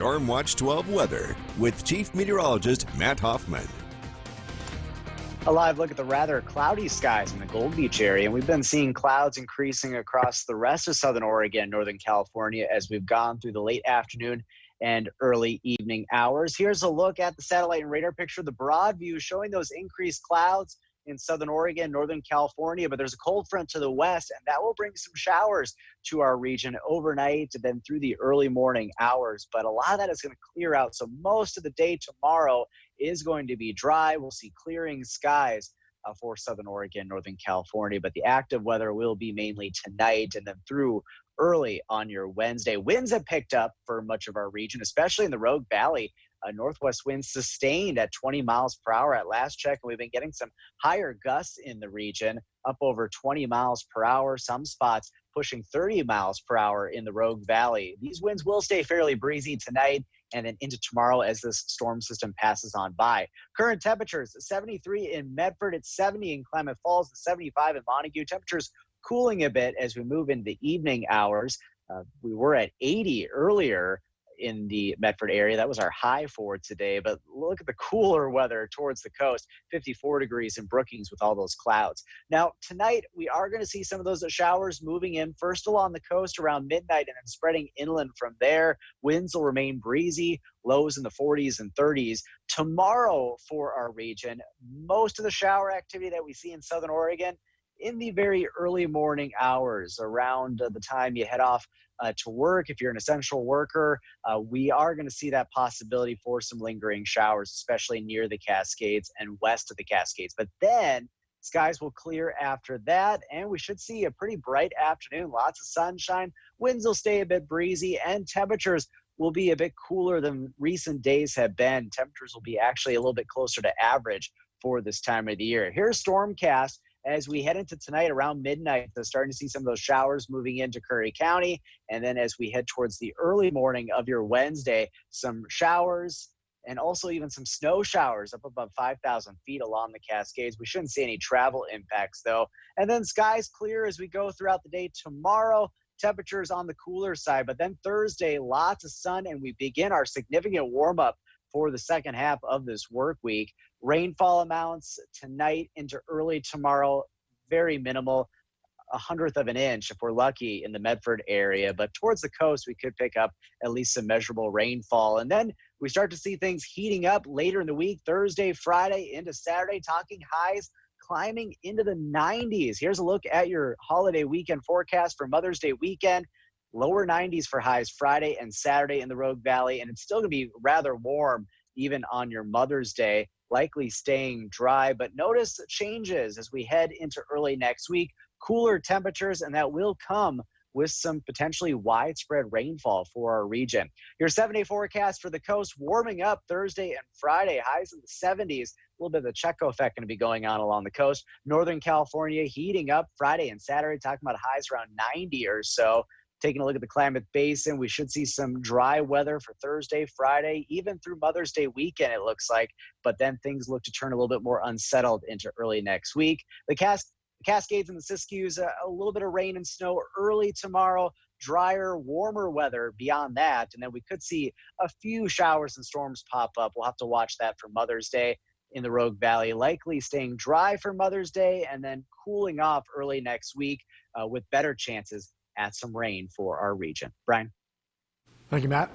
Storm Watch 12 weather with Chief Meteorologist Matt Hoffman. A live look at the rather cloudy skies in the Gold Beach area. And we've been seeing clouds increasing across the rest of Southern Oregon, Northern California, as we've gone through the late afternoon and early evening hours. Here's a look at the satellite and radar picture, the broad view showing those increased clouds in Southern Oregon, Northern California, but there's a cold front to the west, and that will bring some showers to our region overnight and then through the early morning hours. But a lot of that is going to clear out. So most of the day tomorrow is going to be dry. We'll see clearing skies for Southern Oregon, Northern California, but the active weather will be mainly tonight and then through early on your Wednesday. Winds have picked up for much of our region, especially in the Rogue Valley. Northwest winds sustained at 20 miles per hour at last check, and we've been getting some higher gusts in the region, up over 20 miles per hour, some spots pushing 30 miles per hour in the Rogue Valley. These winds will stay fairly breezy tonight and then into tomorrow as this storm system passes on by. Current temperatures, 73 in Medford, it's 70 in Klamath Falls, and 75 in Montague. Temperatures cooling a bit as we move into the evening hours. We were at 80 earlier in the Medford area. That was our high for today, but look at the cooler weather towards the coast, 54 degrees in Brookings with all those clouds. Now, tonight, we are going to see some of those showers moving in first along the coast around midnight and then spreading inland from there. Winds will remain breezy, lows in the 40s and 30s. Tomorrow for our region, most of the shower activity that we see in Southern Oregon in the very early morning hours around the time you head off to work. If you're an essential worker, we are going to see that possibility for some lingering showers, especially near the Cascades and west of the Cascades. But then skies will clear after that, and we should see a pretty bright afternoon. Lots of sunshine. Winds will stay a bit breezy, and temperatures will be a bit cooler than recent days have been. Temperatures will be actually a little bit closer to average for this time of the year. Here's Stormcast as we head into tonight around midnight. They're starting to see some of those showers moving into Curry County. And then as we head towards the early morning of your Wednesday, some showers and also even some snow showers up above 5,000 feet along the Cascades. We shouldn't see any travel impacts, though. And then skies clear as we go throughout the day tomorrow. Temperatures on the cooler side. But then Thursday, lots of sun, and we begin our significant warm-up for the second half of this work week. Rainfall amounts tonight into early tomorrow, very minimal, 1/100 of an inch if we're lucky in the Medford area. But towards the coast, we could pick up at least some measurable rainfall. And then we start to see things heating up later in the week, Thursday, Friday, into Saturday, talking highs climbing into the 90s. Here's a look at your holiday weekend forecast for Mother's Day weekend. Lower 90s for highs Friday and Saturday in the Rogue Valley, and it's still going to be rather warm even on your Mother's Day, likely staying dry. But notice changes as we head into early next week, cooler temperatures, and that will come with some potentially widespread rainfall for our region. Your 7-day forecast for the coast, warming up Thursday and Friday, highs in the 70s. A little bit of the Checo effect going to be going on along the coast. Northern California heating up Friday and Saturday, talking about highs around 90 or so. Taking a look at the Klamath Basin, we should see some dry weather for Thursday, Friday, even through Mother's Day weekend, it looks like. But then things look to turn a little bit more unsettled into early next week. The Cascades and the Siskiyous, a little bit of rain and snow early tomorrow. Drier, warmer weather beyond that. And then we could see a few showers and storms pop up. We'll have to watch that for Mother's Day in the Rogue Valley, likely staying dry for Mother's Day and then cooling off early next week with better chances at some rain for our region. Brian. Thank you, Matt.